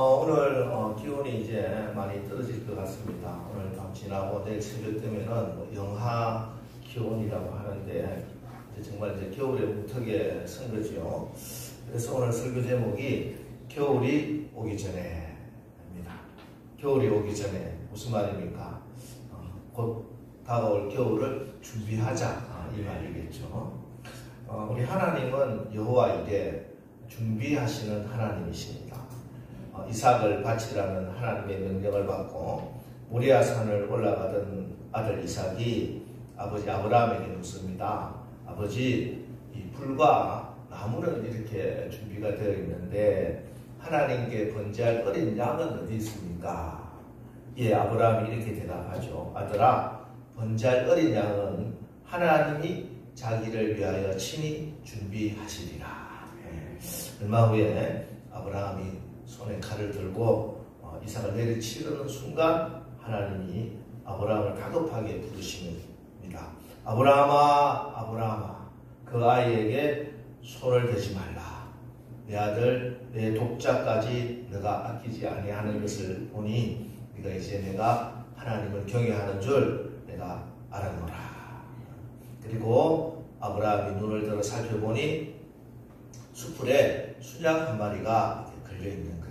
오늘 기온이 이제 많이 떨어질 것 같습니다. 오늘 밤 지나고 내일 새벽 되면은 영하 기온이라고 하는데 정말 이제 겨울에 무턱에 선 거죠. 그래서 오늘 설교 제목이 겨울이 오기 전에입니다. 겨울이 오기 전에 무슨 말입니까? 곧 다가올 겨울을 준비하자 이 말이겠죠. 우리 하나님은 여호와 이레 준비하시는 하나님이십니다. 이삭을 바치라는 하나님의 명령을 받고 모리아 산을 올라가던 아들 이삭이 아버지 아브라함에게 묻습니다. 아버지, 이 불과 나무는 이렇게 준비가 되어 있는데 하나님께 번제할 어린 양은 어디 있습니까? 예, 아브라함이 이렇게 대답하죠. 아들아, 번제할 어린 양은 하나님이 자기를 위하여 친히 준비하시리라. 얼마 후에 아브라함이 손에 칼을 들고 이삭을 내리치려는 순간 하나님이 아브라함을 다급하게 부르십니다. 아브라함아, 아브라함아, 그 아이에게 손을 대지 말라. 내 아들, 내 독자까지 내가 아끼지 아니하는 것을 보니 네가 이제 내가 하나님을 경외하는 줄 내가 알았노라. 그리고 아브라함이 눈을 들어 살펴보니 수풀에 순양 한 마리가 걸려있는 거예요.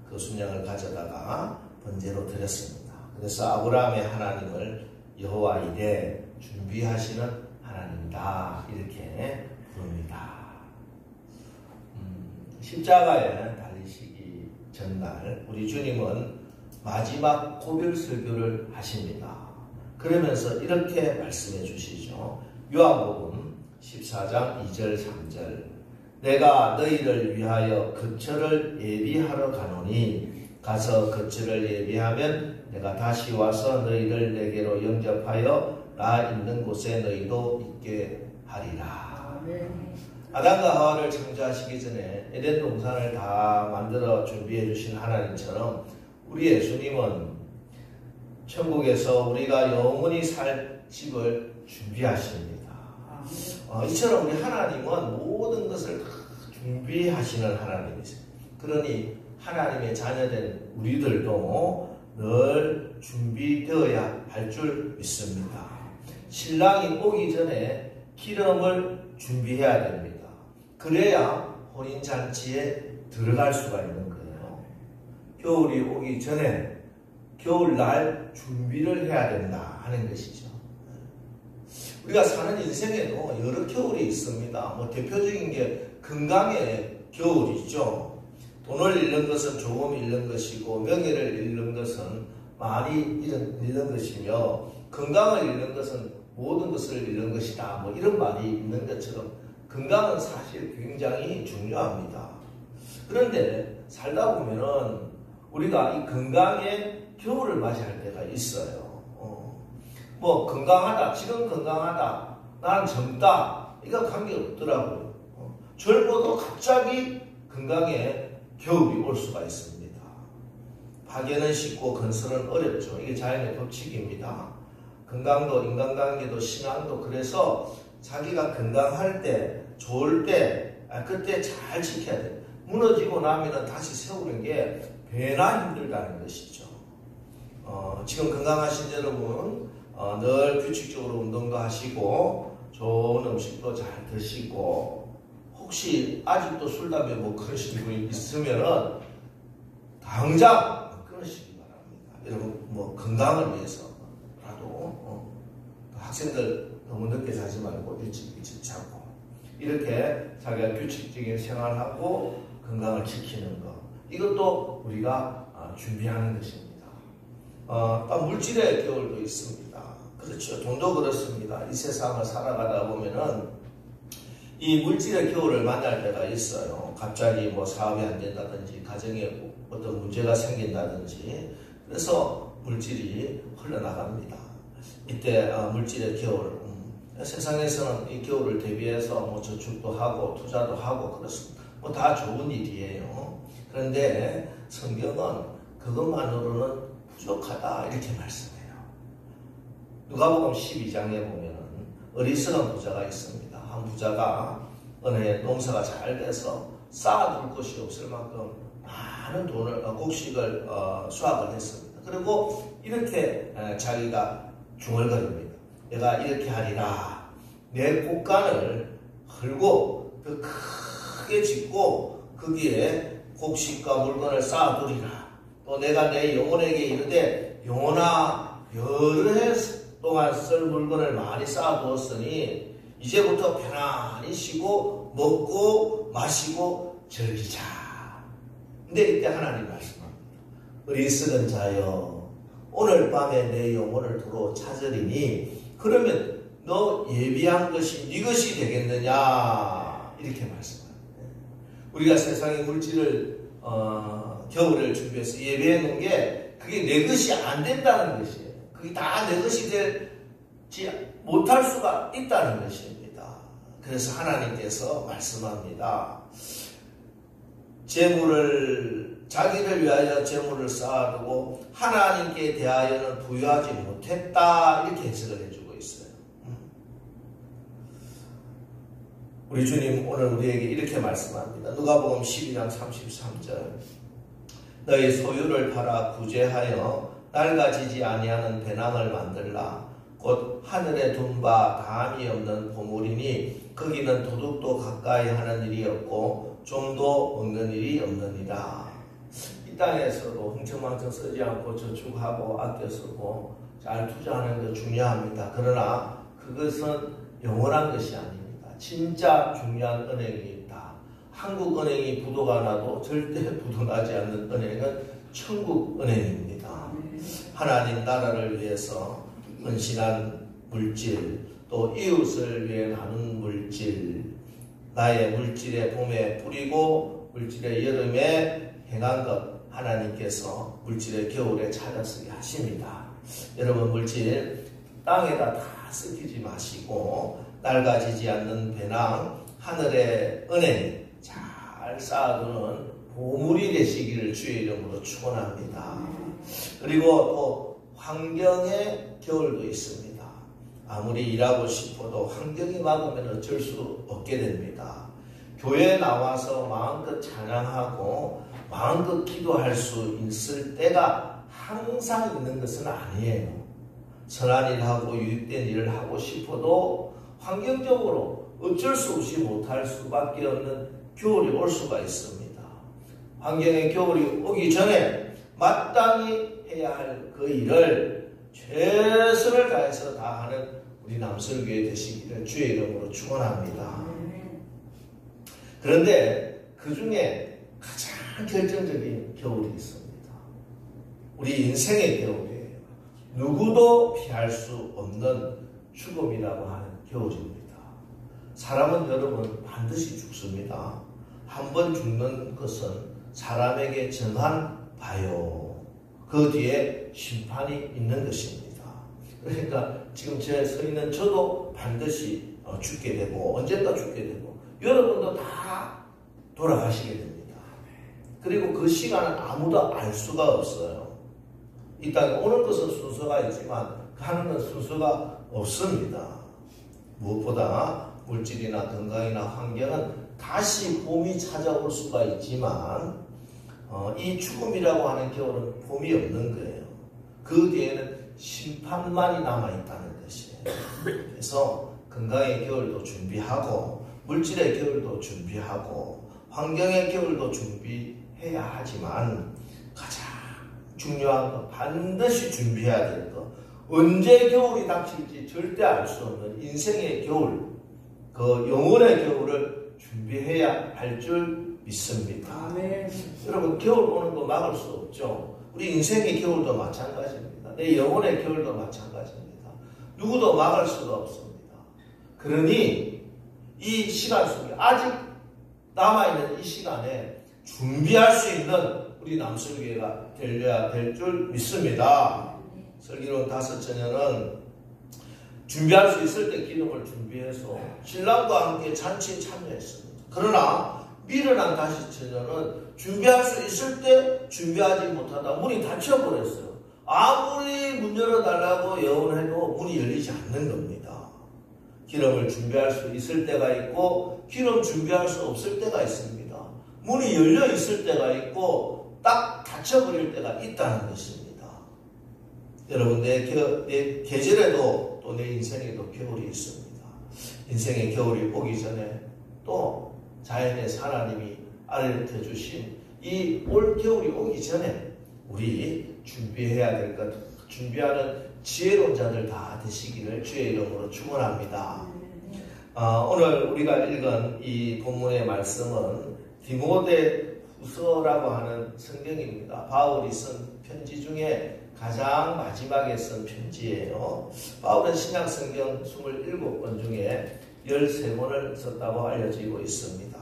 그 순양을 가져다가 번제로 드렸습니다. 그래서 아브라함의 하나님을 여호와 이레 준비하시는 하나님이다 이렇게 부릅니다. 십자가에 달리시기 전날 우리 주님은 마지막 고별 설교를 하십니다. 그러면서 이렇게 말씀해 주시죠. 요한복음 14장 2절 3절 내가 너희를 위하여 거처를 예비하러 가노니 가서 거처를 예비하면 내가 다시 와서 너희를 내게로 영접하여 나 있는 곳에 너희도 있게 하리라. 아담과 하와를 창조하시기 전에 에덴 동산을 다 만들어 준비해 주신 하나님처럼 우리 예수님은 천국에서 우리가 영원히 살 집을 준비하십니다. 이처럼 우리 하나님은 모든 것을 다 준비하시는 하나님이세요. 그러니 하나님의 자녀된 우리들도 늘 준비되어야 할 줄 믿습니다. 신랑이 오기 전에 기름을 준비해야 됩니다. 그래야 혼인잔치에 들어갈 수가 있는 거예요. 겨울이 오기 전에 겨울날 준비를 해야 된다 하는 것이죠. 우리가 사는 인생에도 여러 겨울이 있습니다. 대표적인 게 건강의 겨울이죠. 돈을 잃는 것은 조금 잃는 것이고 명예를 잃는 것은 많이 잃는 것이며 건강을 잃는 것은 모든 것을 잃는 것이다. 이런 말이 있는 것처럼 건강은 사실 굉장히 중요합니다. 그런데 살다 보면은 우리가 이 건강의 겨울을 맞이할 때가 있어요. 건강하다, 지금 건강하다, 나는 젊다, 이거 관계없더라고요. 젊어도 갑자기 건강에 겨울이 올 수가 있습니다. 파괴는 쉽고 건설은 어렵죠. 이게 자연의 법칙입니다. 건강도, 인간관계도, 신앙도 그래서 자기가 건강할 때, 좋을 때, 그때 잘 지켜야 돼요. 무너지고 나면 다시 세우는 게 배나 힘들다는 것이죠. 지금 건강하신 여러분, 늘 규칙적으로 운동도 하시고 좋은 음식도 잘 드시고 혹시 아직도 술, 담배 끊으신 분이 있으면은 당장 끊으시기 바랍니다. 여러분 건강을 위해서라도 학생들 너무 늦게 자지 말고 일찍 자고 이렇게 자기가 규칙적인 생활하고 건강을 지키는 것 이것도 우리가 준비하는 것입니다. 또 물질의 겨울도 있습니다. 그렇죠. 돈도 그렇습니다. 이 세상을 살아가다 보면은 이 물질의 겨울을 만날 때가 있어요. 갑자기 사업이 안 된다든지 가정에 어떤 문제가 생긴다든지 그래서 물질이 흘러나갑니다. 이때 물질의 겨울 세상에서는 이 겨울을 대비해서 저축도 하고 투자도 하고 그렇습니다. 다 좋은 일이에요. 그런데 성경은 그것만으로는 부족하다 이렇게 말씀해요. 누가복음 12장에 보면 어리석은 부자가 있습니다. 한 부자가 어느 해 농사가 잘 돼서 쌓아둘 것이 없을 만큼 많은 돈을 곡식을 수확을 했습니다. 그리고 이렇게 자기가 중얼거립니다. 내가 이렇게 하리라. 내 곡간을 헐고 그 크게 짓고 거기에 곡식과 물건을 쌓아두리라. 또 내가 내 영혼에게 이르되 영혼아 여러 해 동안 쓸 물건을 많이 쌓아두었으니 이제부터 편안히 쉬고 먹고 마시고 즐기자. 근데 이때 하나님 말씀합니다. 어리석은 자여 오늘 밤에 내 영혼을 두루 찾으리니 그러면 너 예비한 것이 네 것이 되겠느냐 이렇게 말씀합니다. 우리가 세상의 물질을 겨울을 준비해서 예배해 놓은 게 그게 내 것이 안 된다는 것이에요. 그게 다 내 것이 되지 못할 수가 있다는 것입니다. 그래서 하나님께서 말씀합니다. 자기를 위하여 재물을 쌓아두고 하나님께 대하여는 부유하지 못했다 이렇게 해석을 해주고 있어요. 우리 주님 오늘 우리에게 이렇게 말씀합니다. 누가복음 12장 33절 너희 소유를 팔아 구제하여 낡아지지 아니하는 배낭을 만들라. 곧 하늘에 둔 바 다함이 없는 보물이니 거기는 도둑도 가까이 하는 일이 없고 좀도 먹는 일이 없느니라. 이 땅에서도 흥청망청 쓰지 않고 저축하고 아껴 쓰고 잘 투자하는 것 중요합니다. 그러나 그것은 영원한 것이 아닙니다. 진짜 중요한 은행이 있다. 한국 은행이 부도가 나도 절대 부도나지 않는 은행은 천국 은행입니다. 하나님 나라를 위해서 헌신한 물질, 또 이웃을 위해 나눈 물질, 나의 물질의 봄에 뿌리고 물질의 여름에 행한 것 하나님께서 물질의 겨울에 찾아쓰게 하십니다. 여러분 물질 땅에다 다 섞이지 마시고 낡아지지 않는 배낭, 하늘의 은행 잘 쌓아두는 보물이 되시기를 주의 이름으로 축원합니다. 그리고 또 환경의 겨울도 있습니다. 아무리 일하고 싶어도 환경이 막으면 어쩔 수 없게 됩니다. 교회에 나와서 마음껏 찬양하고 마음껏 기도할 수 있을 때가 항상 있는 것은 아니에요. 선한 일하고 유익된 일을 하고 싶어도 환경적으로 어쩔 수 없이 못할 수밖에 없는 겨울이 올 수가 있습니다. 환경의 겨울이 오기 전에 마땅히 해야 할 그 일을 최선을 다해서 다 하는 우리 남설교회 되시기를 주의 이름으로 축원합니다. 그런데 그 중에 가장 결정적인 겨울이 있습니다. 우리 인생의 겨울이에요. 누구도 피할 수 없는 죽음이라고 하는 겨울입니다. 사람은 여러분 반드시 죽습니다. 한 번 죽는 것은 사람에게 정한 바요. 그 뒤에 심판이 있는 것입니다. 그러니까 지금 제 서 있는 저도 반드시 죽게 되고 언젠가 죽게 되고 여러분도 다 돌아가시게 됩니다. 그리고 그 시간은 아무도 알 수가 없어요. 이 땅에 오는 것은 순서가 있지만 가는 순서가 없습니다. 무엇보다 물질이나 건강이나 환경은 다시 봄이 찾아올 수가 있지만 이 죽음이라고 하는 겨울은 봄이 없는 거예요. 그 뒤에는 심판만이 남아있다는 것이에요. 그래서 건강의 겨울도 준비하고 물질의 겨울도 준비하고 환경의 겨울도 준비해야 하지만 가장 중요한 거 반드시 준비해야 될 거 언제 겨울이 닥칠지 절대 알 수 없는 인생의 겨울 그 영혼의 겨울을 준비해야 할 줄 믿습니다. 아멘. 여러분 겨울 오는 거 막을 수 없죠. 우리 인생의 겨울도 마찬가지입니다. 내 영혼의 겨울도 마찬가지입니다. 누구도 막을 수가 없습니다. 그러니 이 시간 속에 아직 남아있는 이 시간에 준비할 수 있는 우리 남설교회가 되려야 될 줄 믿습니다. 설교는 5처녀는 준비할 수 있을 때 기름을 준비해서 신랑과 함께 잔치에 참여했습니다. 그러나 미련한 5처녀는 준비할 수 있을 때 준비하지 못하다 문이 닫혀버렸어요. 아무리 문 열어달라고 예언해도 문이 열리지 않는 겁니다. 기름을 준비할 수 있을 때가 있고 기름 준비할 수 없을 때가 있습니다. 문이 열려 있을 때가 있고 딱 닫혀버릴 때가 있다는 것입니다. 여러분, 내 계절에도 또 내 인생에도 겨울이 있습니다. 인생의 겨울이 오기 전에 또 자연에서 하나님이 알려 주신 이 올 겨울이 오기 전에 우리 준비해야 될 것, 준비하는 지혜로운 자들 다 되시기를 주의 이름으로 축원합니다. 오늘 우리가 읽은 이 본문의 말씀은 디모데후서라고 하는 성경입니다. 바울이 쓴 편지 중에 가장 마지막에 쓴 편지예요. 바울은 신약성경 27권 중에 13권을 썼다고 알려지고 있습니다.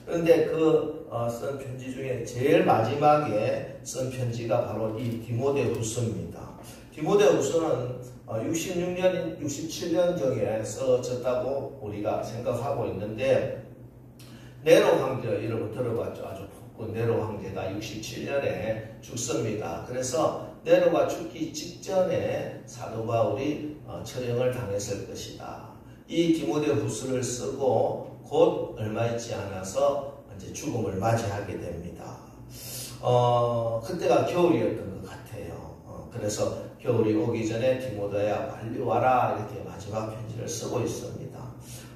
그런데 쓴 편지 중에 제일 마지막에 쓴 편지가 바로 이 디모데후서입니다. 디모데후서는 66년, 67년경에 써졌다고 우리가 생각하고 있는데, 네로 황제 여러분 들어봤죠? 아주 폭군 네로 황제가 67년에 죽습니다. 그래서 네로가 죽기 직전에 사도 바울이 처형을 당했을 것이다. 이 디모데후서를 쓰고 곧 얼마 있지 않아서 이제 죽음을 맞이하게 됩니다. 그때가 겨울이었던 것 같아요. 그래서 겨울이 오기 전에 디모데야 빨리 와라 이렇게 마지막 편지를 쓰고 있습니다.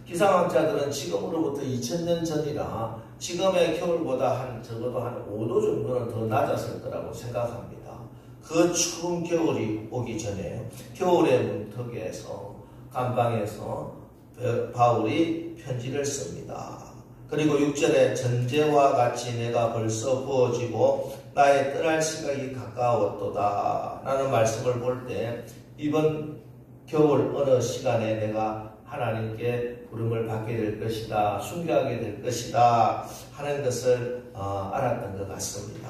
기상학자들은 지금으로부터 2000년 전이라 지금의 겨울보다 적어도 한 5도 정도는 더 낮았을 거라고 생각합니다. 그 추운 겨울이 오기 전에 겨울의 문턱에서 감방에서 바울이 편지를 씁니다. 그리고 6절에 전제와 같이 내가 벌써 부어지고 나의 떠날 시각이 가까웠도다 라는 말씀을 볼 때 이번 겨울 어느 시간에 내가 하나님께 부름을 받게 될 것이다, 순교하게 될 것이다 하는 것을 알았던 것 같습니다.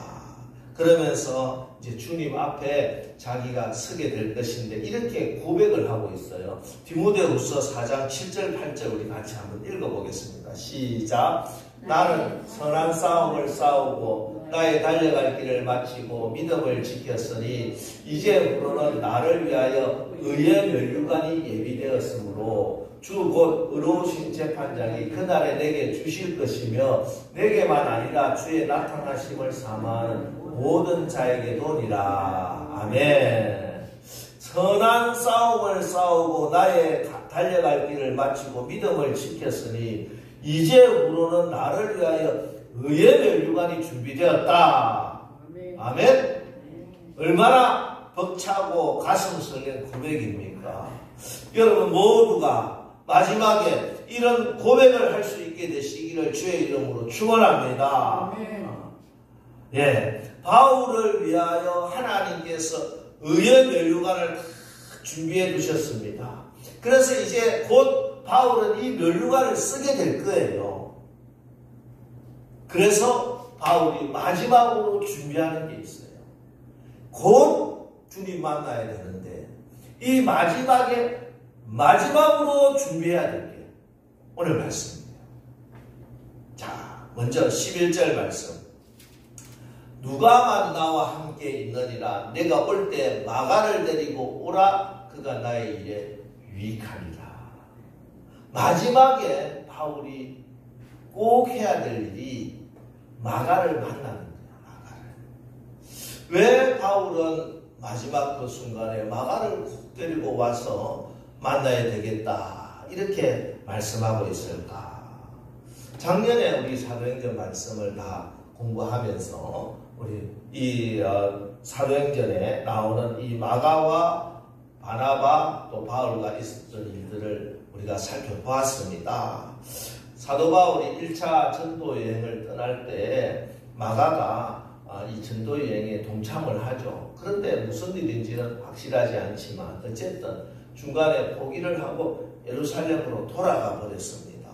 그러면서 이제 주님 앞에 자기가 서게 될 것인데 이렇게 고백을 하고 있어요. 디모데후서 4장 7절 8절 우리 같이 한번 읽어보겠습니다. 시작. 나는 선한 싸움을 싸우고 나의 달려갈 길을 마치고 믿음을 지켰으니 이제부로는 나를 위하여 의의 면류관이 예비되었으므로 주 곧 의로우신 재판장이 그날에 내게 주실 것이며 내게만 아니라 주의 나타나심을 사모하는 모든 자에게도니라. 아멘. 선한 싸움을 싸우고 나의 달려갈 길을 마치고 믿음을 지켰으니 이제부로는 나를 위하여 의의 면류관이 준비되었다. 아멘. 얼마나 벅차고 가슴 설렌 고백입니까? 여러분 모두가 마지막에 이런 고백을 할 수 있게 되시기를 주의 이름으로 축원합니다. 예, 바울을 위하여 하나님께서 의의 면류관을 준비해 두셨습니다. 그래서 이제 곧 바울은 이 면류관을 쓰게 될 거예요. 그래서 바울이 마지막으로 준비하는 게 있어요. 곧 주님 만나야 되는데 이 마지막으로 준비해야 될 게 오늘 말씀입니다. 자, 먼저 11절 말씀. 누가만 나와 함께 있느니라. 내가 올 때 마가를 데리고 오라. 그가 나의 일에 유익하리라. 마지막에 바울이 꼭 해야 될 일이 마가를 만나는 거야. 마가를. 왜 바울은 마지막 그 순간에 마가를 꼭 데리고 와서 만나야 되겠다 이렇게 말씀하고 있을까? 작년에 우리 사도행전 말씀을 다 공부하면서 우리 이 사도행전에 나오는 이 마가와 바나바 또 바울과 있었던 일들을 우리가 살펴보았습니다. 사도 바울이 1차 전도 여행을 떠날 때 마가가 이 전도 여행에 동참을 하죠. 그런데 무슨 일인지는 확실하지 않지만 어쨌든 중간에 포기를 하고 예루살렘으로 돌아가 버렸습니다.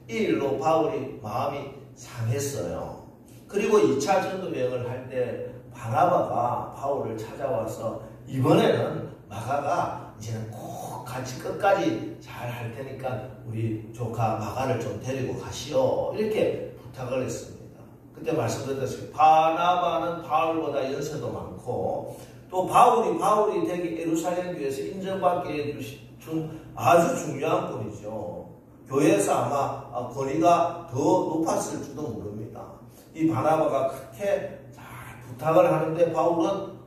이 일로 바울이 마음이 상했어요. 그리고 2차 전도 여행을 할 때 바나바가 바울을 찾아와서 이번에는 마가가 이제는 꼭 같이 끝까지 잘 할 테니까 우리 조카 마가를 좀 데리고 가시오 이렇게 부탁을 했습니다. 그때 말씀드렸듯이 바나바는 바울보다 연세도 많고 또 바울이 되게 예루살렘 교회에서 인정받게 해준 아주 중요한 분이죠. 교회에서 아마 권위가 더 높았을지도 모릅니다. 이 바나바가 그렇게 잘 부탁을 하는데 바울은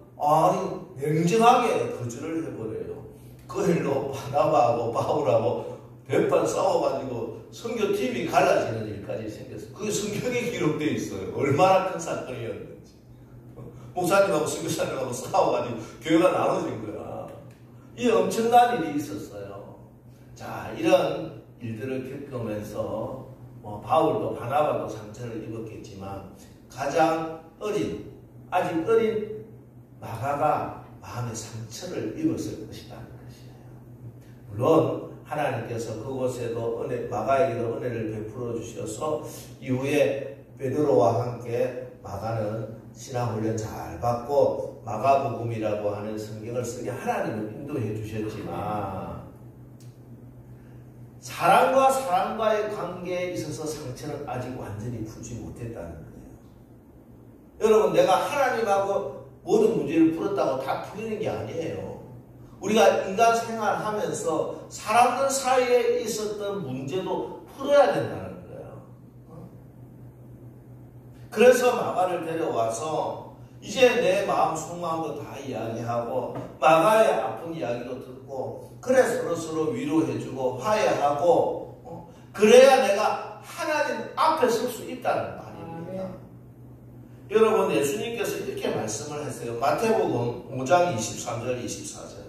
냉정하게 거절을 해버려요. 그 일로 바나바하고 바울하고 백번 싸워가지고 선교팀이 갈라지는 일까지 생겼어요. 그게 성경에 기록되어 있어요. 얼마나 큰 사건이었는지. 목사님하고 선교사님하고 싸워가지고 교회가 나눠진 거야. 이 엄청난 일이 있었어요. 자, 이런 일들을 겪으면서 바울도 바나바도 상처를 입었겠지만 가장 아직 어린 마가가 마음의 상처를 입었을 것이라는 것이에요. 물론 하나님께서 그곳에도 마가에게도 은혜를 베풀어 주셔서 이후에 베드로와 함께 마가는 신앙훈련 잘 받고 마가복음이라고 하는 성경을 쓰게 하나님은 인도해 주셨지만 사람과 사람과의 관계에 있어서 상처는 아직 완전히 풀지 못했다는 거예요. 여러분, 내가 하나님하고 모든 문제를 풀었다고 다 풀리는 게 아니에요. 우리가 인간 생활하면서 사람들 사이에 있었던 문제도 풀어야 된다는 거예요. 그래서 마가를 데려와서 이제 내 마음 속마음도 다 이야기하고 마가의 아픈 이야기도 듣고 그래 서로 위로해주고 화해하고 그래야 내가 하나님 앞에 설 수 있다는 말입니다. 여러분, 예수님께서 이렇게 말씀을 했어요. 마태복음 5장 23절 24절.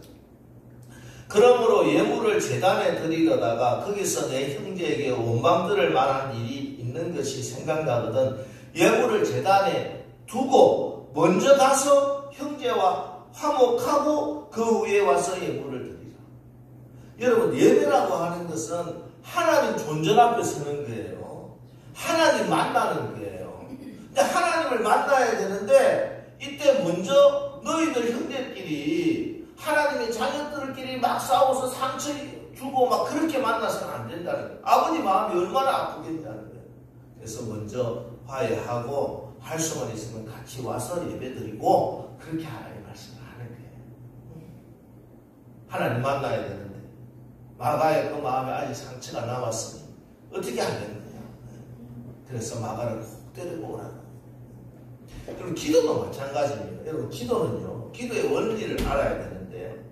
그러므로 예물을 제단에 드리려다가 거기서 내 형제에게 원망 들을 만한 일이 있는 것이 생각나거든 예물을 제단에 두고 먼저 가서 형제와 화목하고 그 후에 와서 예물을 드리라. 여러분, 예배라고 하는 것은 하나님 존전 앞에 서는 거예요. 하나님 만나는 거예요. 근데 하나님을 만나야 되는데 이때 먼저 너희들 형제끼리 하나님의 자녀들끼리 막 싸워서 상처 주고 막 그렇게 만나서는 안 된다는 거예요. 아버지 마음이 얼마나 아프겠냐는 거예요. 그래서 먼저 화해하고 할 수만 있으면 같이 와서 예배드리고 그렇게 하나님 말씀을 하는 거예요. 하나님 만나야 되는데 마가의 그 마음에 아직 상처가 남았으니 어떻게 하겠느냐. 그래서 마가를 꼭 데리고 오라는 거예요. 여러분, 기도도 마찬가지입니다. 여러분, 기도는요, 기도의 원리를 알아야 되는데,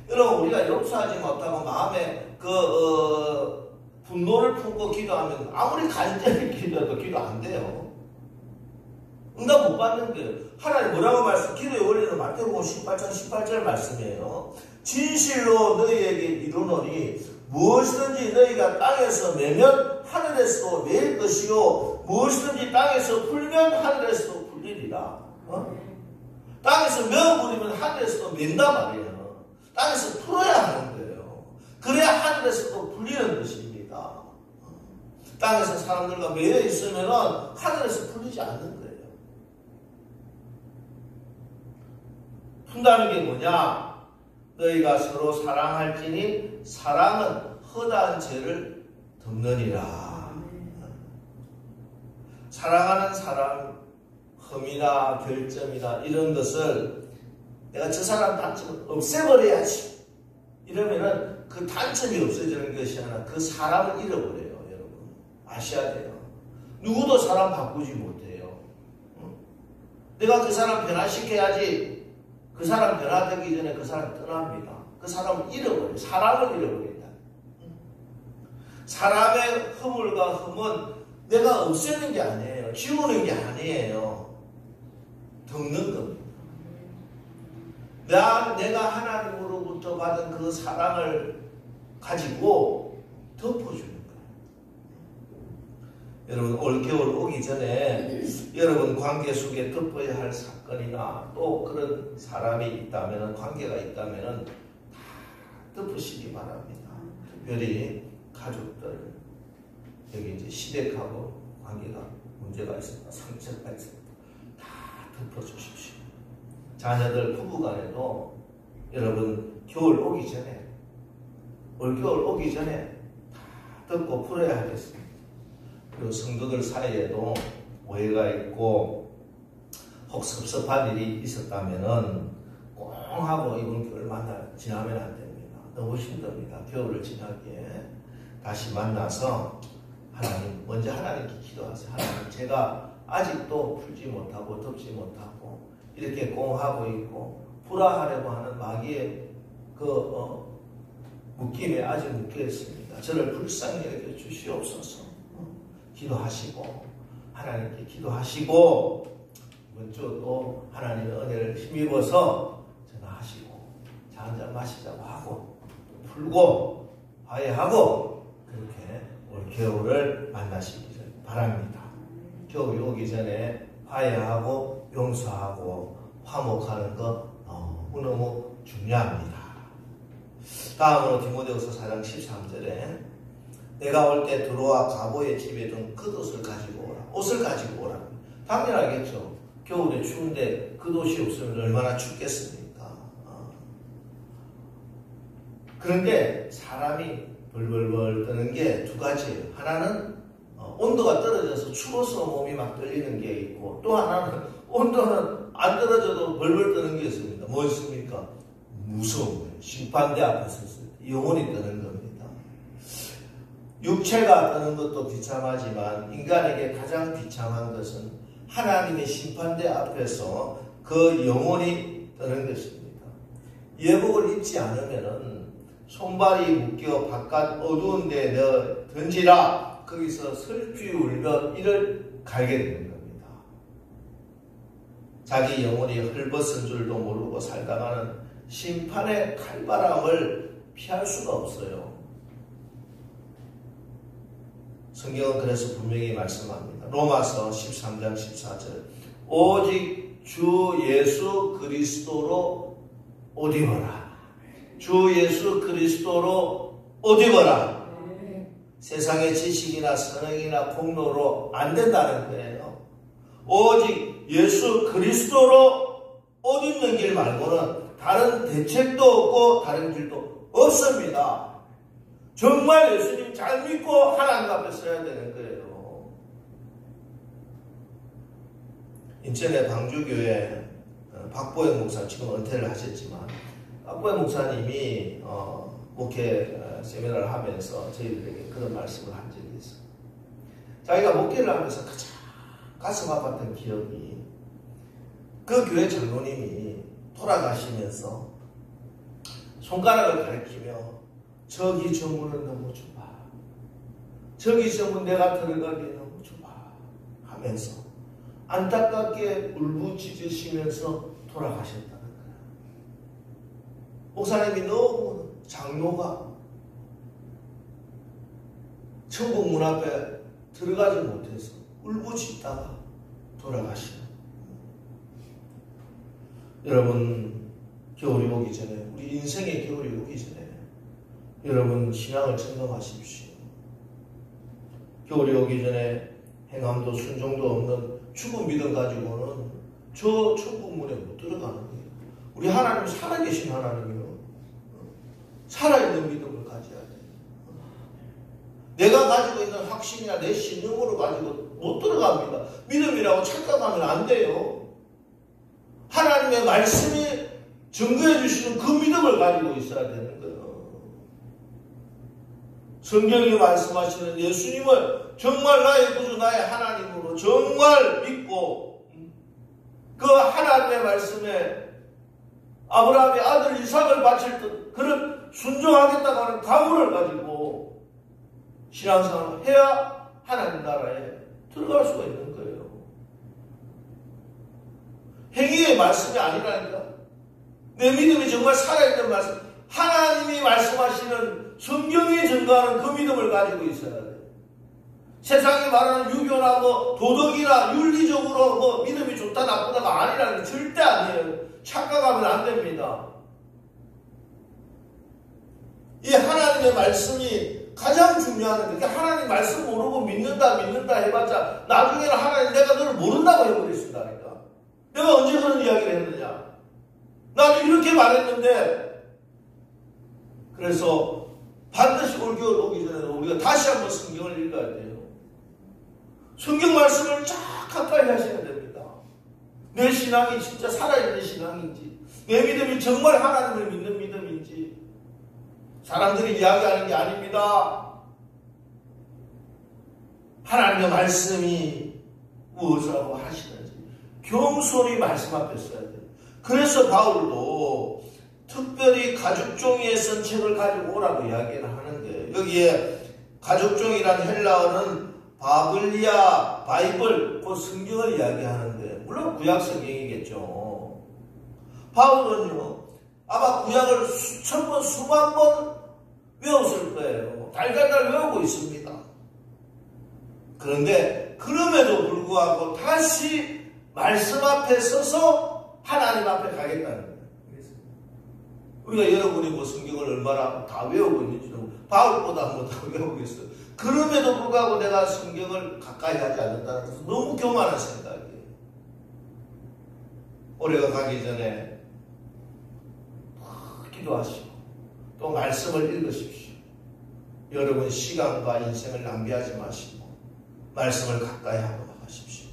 여러분, 우리가 용서하지 못하고 마음에 분노를 품고 기도하면 아무리 간절히 기도해도 기도 안 돼요. 응답 못 받는 거예요. 하나님 뭐라고 기도의 원리는 마태복음 18장 18절 말씀이에요. 진실로 너희에게 이르노니 무엇이든지 너희가 땅에서 매면 하늘에서도 매일 것이요 무엇이든지 땅에서 풀면 하늘에서도 풀리리라. 땅에서 메어버리면 하늘에서도 맨단 말이에요. 땅에서 풀어야 하는 거예요. 그래야 하늘에서도 풀리는 것입니다. 땅에서 사람들과 매여 있으면 하늘에서 풀리지 않는 거예요. 푼다는 게 뭐냐? 너희가 서로 사랑할지니 사랑은 허다한 죄를 덮느니라. 사랑하는 사람, 흠이나 결점이나 이런 것을 내가 저 사람 단점을 없애버려야지. 이러면은 그 단점이 없어지는 것이 아니라 그 사람을 잃어버려요. 여러분, 아셔야 돼요. 누구도 사람 바꾸지 못해요. 내가 그 사람 변화시켜야지. 그 사람 변화되기 전에 그 사람 떠납니다. 그 사람을 잃어버려요. 사람을 잃어버린다. 사람의 허물과 흠은 내가 없애는 게 아니에요. 지우는 게 아니에요. 덮는 겁니다. 내가 하나님으로부터 받은 그 사랑을 가지고 덮어주는 거예요. 여러분, 올겨울 오기 전에 여러분 관계 속에 덮어야 할 사건이나 또 그런 사람이 있다면, 관계가 있다면 다 덮으시기 바랍니다. 특별히 가족들, 여기 이제 시댁하고 관계가 문제가 있습니다. 상처가 있습니다. 다 덮어주십시오. 자녀들 부부간에도 여러분 겨울 오기 전에, 올겨울 오기 전에 다 덮고 풀어야 하겠습니다. 그리고 성도들 사이에도 오해가 있고 혹 섭섭한 일이 있었다면은 꽁 하고 이번 겨울 지나면 안 됩니다. 너무 힘듭니다. 겨울을 지나기에 다시 만나서 하나님, 먼저 하나님께 기도하세요. 하나님, 제가 아직도 풀지 못하고 덮지 못하고 이렇게 공하고 있고 불화하려고 하는 마귀의 묶임에 아직 묶여 있습니다. 저를 불쌍히 여겨 주시옵소서. 기도하시고 하나님께 기도하시고 이번 주 또 하나님의 은혜를 힘입어서 전화하시고 자 한잔 마시자고 하고 풀고 화해하고 그렇게 올 겨울을 만나시기를 바랍니다. 겨울이 오기 전에 화해하고 용서하고 화목하는 것 너무너무 중요합니다. 다음으로 디모데후서 4장 13절에 내가 올 때 두로와 가보의 집에 둔 겉옷을 가지고 오라. 옷을 가지고 오라. 당연하겠죠. 겨울에 추운데 겉옷이 없으면 얼마나 춥겠습니까? 그런데 사람이 벌벌벌 떠는 게 두 가지예요. 하나는 온도가 떨어져서 추워서 몸이 막 떨리는 게 있고 또 하나는 온도는 안 떨어져도 벌벌 떠는 게 있습니다. 뭐 있습니까? 무서운 거예요. 심판대 앞에서 영혼이 떠는 겁니다. 육체가 떠는 것도 비참하지만 인간에게 가장 비참한 것은 하나님의 심판대 앞에서 그 영혼이 떠는 것입니다. 예복을 입지 않으면은 손발이 묶여 바깥 어두운 데 넣어 던지라 거기서 슬피 울며 이를 갈게 되는 겁니다. 자기 영혼이 헐벗은 줄도 모르고 살다가는 심판의 칼바람을 피할 수가 없어요. 성경은 그래서 분명히 말씀합니다. 로마서 13장 14절 오직 주 예수 그리스도로 옷 입어라. 주 예수 그리스도로 옷 입어라. 세상의 지식이나 선행이나 공로로 안 된다는 거예요. 오직 예수 그리스도로 옷 입는 길 말고는 다른 대책도 없고 다른 길도 없습니다. 정말 예수님 잘 믿고 하나님 앞에 서야 되는 거예요. 인천의 방주교회 박보영 목사 지금 은퇴를 하셨지만 박보영 목사님이 목회 세미나를 하면서 저희들에게 그런 말씀을 한 적이 있어요. 자기가 목회를 하면서 가장 가슴 아팠던 기억이 그 교회 장로님이 돌아가시면서 손가락을 가리키며 저기 저 문은 너무 좁아. 저기 저 문 내가 들어가기 너무 좁아. 하면서 안타깝게 울부짖으시면서 돌아가셨다는 거예요. 목사님이 너무 장로가 천국 문 앞에 들어가지 못해서 울부짖다가 돌아가시는. 여러분 겨울이 오기 전에 우리 인생의 겨울이 오기 전에 여러분 신앙을 점검하십시오. 겨울이 오기 전에 행함도 순종도 없는 죽은 믿음 가지고는 저 천국 문에 못 들어가는 거예요. 우리 하나님 살아계신 하나님이요. 살아있는 믿음을 가져야 돼요. 내가 가지고 있는 확신이나 내 신념으로 가지고 못 들어갑니다. 믿음이라고 착각하면 안 돼요. 하나님의 말씀이 증거해 주시는 그 믿음을 가지고 있어야 되는 거예요. 성경이 말씀하시는 예수님을 정말 나의 구주 나의 하나님으로 정말 믿고 그 하나님의 말씀에 아브라함의 아들 이삭을 바칠 듯 그런 순종하겠다고 하는 각오를 가지고 신앙생활을 해야 하나님 나라에 들어갈 수가 있는 거예요. 행위의 말씀이 아니라니까. 내 믿음이 정말 살아있는 말씀, 하나님이 말씀하시는 성경이 증거하는 그 믿음을 가지고 있어야 돼요. 세상이 말하는 유교나 도덕이나 윤리적으로 믿음이 좋다 나쁘다가 아니라는 게 절대 아니에요. 착각하면 안 됩니다. 이 하나님의 말씀이 가장 중요한 게 하나님 말씀 모르고 믿는다 해봤자 나중에는 하나님 내가 너를 모른다고 해버릴 수 있다니까. 내가 언제 그런 이야기를 했느냐. 나도 이렇게 말했는데 그래서 반드시 올겨울 오기 전에 우리가 다시 한번 성경을 읽어야 돼요. 성경 말씀을 쫙 가까이 하셔야 됩니다. 내 신앙이 진짜 살아있는 신앙인지 내 믿음이 정말 하나님을 믿는 믿음인지 사람들이 이야기하는 게 아닙니다. 하나님의 말씀이 무엇을 하고 하시는지 겸손히 말씀 앞에 서야 돼요. 그래서 바울도 특별히 가죽종이의 선책을 가지고 오라고 이야기를 하는데, 여기에 가죽종이란 헬라어는 바블리아, 바이블, 그 성경을 이야기하는데, 물론 구약 성경이겠죠. 바울은요, 아마 구약을 수천 번, 수만 번 외웠을 거예요. 달달달 외우고 있습니다. 그런데 그럼에도 불구하고 다시 말씀 앞에 서서 하나님 앞에 가겠다는 거예요. 우리가 여러분이 뭐 성경을 얼마나 다 외우고 있는지는 바울보다 뭐 다 외우겠어요. 그럼에도 불구하고 내가 성경을 가까이 하지 않는다는 것은 너무 교만한 생각이에요. 올해가 가기 전에 기도하시고 또 말씀을 읽으십시오. 여러분 시간과 인생을 낭비하지 마시고 말씀을 가까이 하도록 하십시오.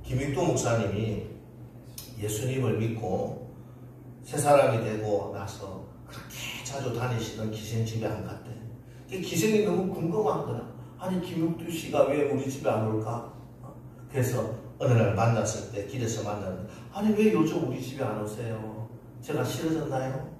김익도 목사님이 예수님을 믿고 새 사람이 되고 나서 그렇게 자주 다니시던 기생집에 안 갔대. 기생이 너무 궁금한 거야. 아니 김익도 씨가 왜 우리 집에 안 올까? 그래서 어느 날 만났을 때 길에서 만났는데, 아니 왜 요즘 우리 집에 안 오세요? 제가 싫어졌나요?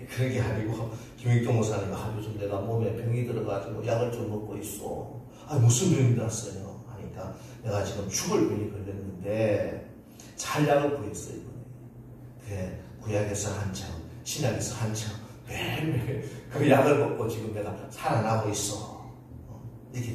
그런 게 아니고 김익도 목사님이 요즘 내가 몸에 병이 들어가지고 약을 좀 먹고 있어. 무슨 병이 났어요? 하니까 내가 지금 죽을 병이 걸렸는데 잘 약을 구했어요. 그래, 구약에서 한참, 신약에서 한참 매일매일 그 약을 먹고 지금 내가 살아나고 있어. 이렇게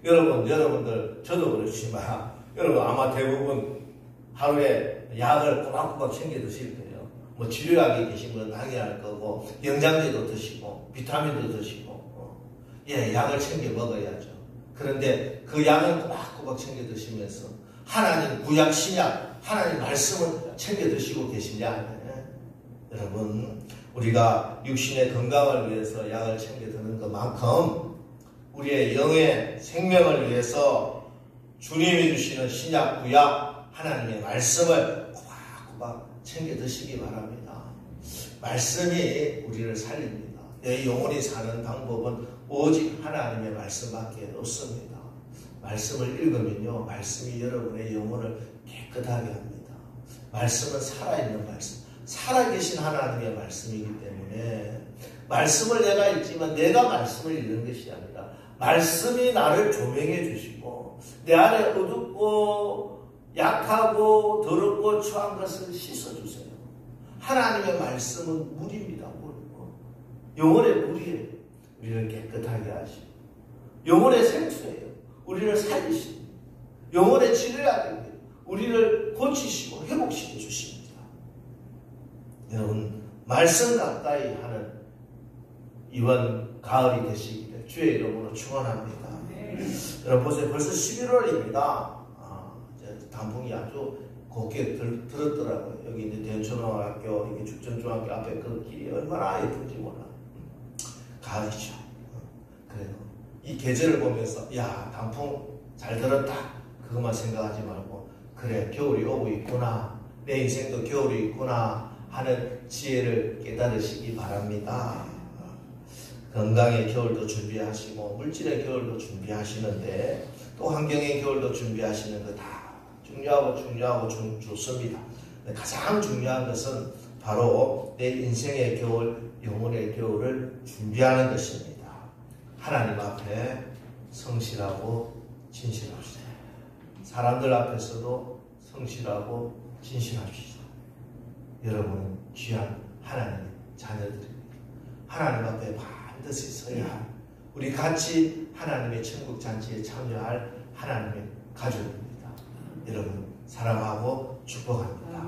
되더라고요. 여러분들 저도 그렇지만 여러분 아마 대부분 하루에 약을 꼬박꼬박 챙겨 드실 거예요. 뭐 치료약이 계신 건 당연할 거고, 영양제도 드시고 비타민도 드시고 약을 챙겨 먹어야죠. 그런데 그 약을 꼬박꼬박 챙겨 드시면서 하나님 구약 신약 하나님 말씀을 챙겨 드시고 계시냐? 여러분 우리가 육신의 건강을 위해서 약을 챙겨 드는 것만큼 우리의 영의 생명을 위해서 주님이 주시는 신약 구약 하나님의 말씀을 꼬박꼬박 챙겨 드시기 바랍니다. 말씀이 우리를 살립니다. 내 영혼이 사는 방법은 오직 하나님의 말씀밖에 없습니다. 말씀을 읽으면요, 말씀이 여러분의 영혼을 깨끗하게 합니다. 말씀은 살아있는 말씀, 살아계신 하나님의 말씀이기 때문에 말씀을 내가 읽지만 내가 말씀을 읽는 것이 아니라 말씀이 나를 조명해 주시고 내 안에 어둡고 약하고 더럽고 추한 것을 씻어주세요. 하나님의 말씀은 물입니다. 물. 영혼의 물이에요. 우리를 깨끗하게 하시고 영혼의 생수예요. 우리를 살리시고 영혼의 치료약입니다. 우리를 고치시고 회복시켜 주십니다. 여러분 말씀 가까이 하는 이번 가을이 되시기를 주의 이름으로 축원합니다. 여러분 보세요. 벌써 11월입니다. 단풍이 아주 곱게 들었더라고요. 여기 이제 대연초등학교, 이게 죽전중학교 앞에 그 길이 얼마나 예쁜지 몰라. 가을이죠. 그래도 이 계절을 보면서 야 단풍 잘 들었다 그것만 생각하지 말고 그래 겨울이 오고 있구나 내 인생도 겨울이 있구나 하는 지혜를 깨달으시기 바랍니다. 건강의 겨울도 준비하시고 물질의 겨울도 준비하시는데 또 환경의 겨울도 준비하시는 거 다 중요하고 좋습니다. 가장 중요한 것은 바로 내 인생의 겨울, 영혼의 겨울을 준비하는 것입니다. 하나님 앞에 성실하고 진실합시다. 사람들 앞에서도 성실하고 진실합시다. 여러분은 귀한 하나님의 자녀들입니다. 하나님 앞에 반드시 서야 할 우리 같이 하나님의 천국 잔치에 참여할 하나님의 가족입니다. 여러분 사랑하고 축복합니다.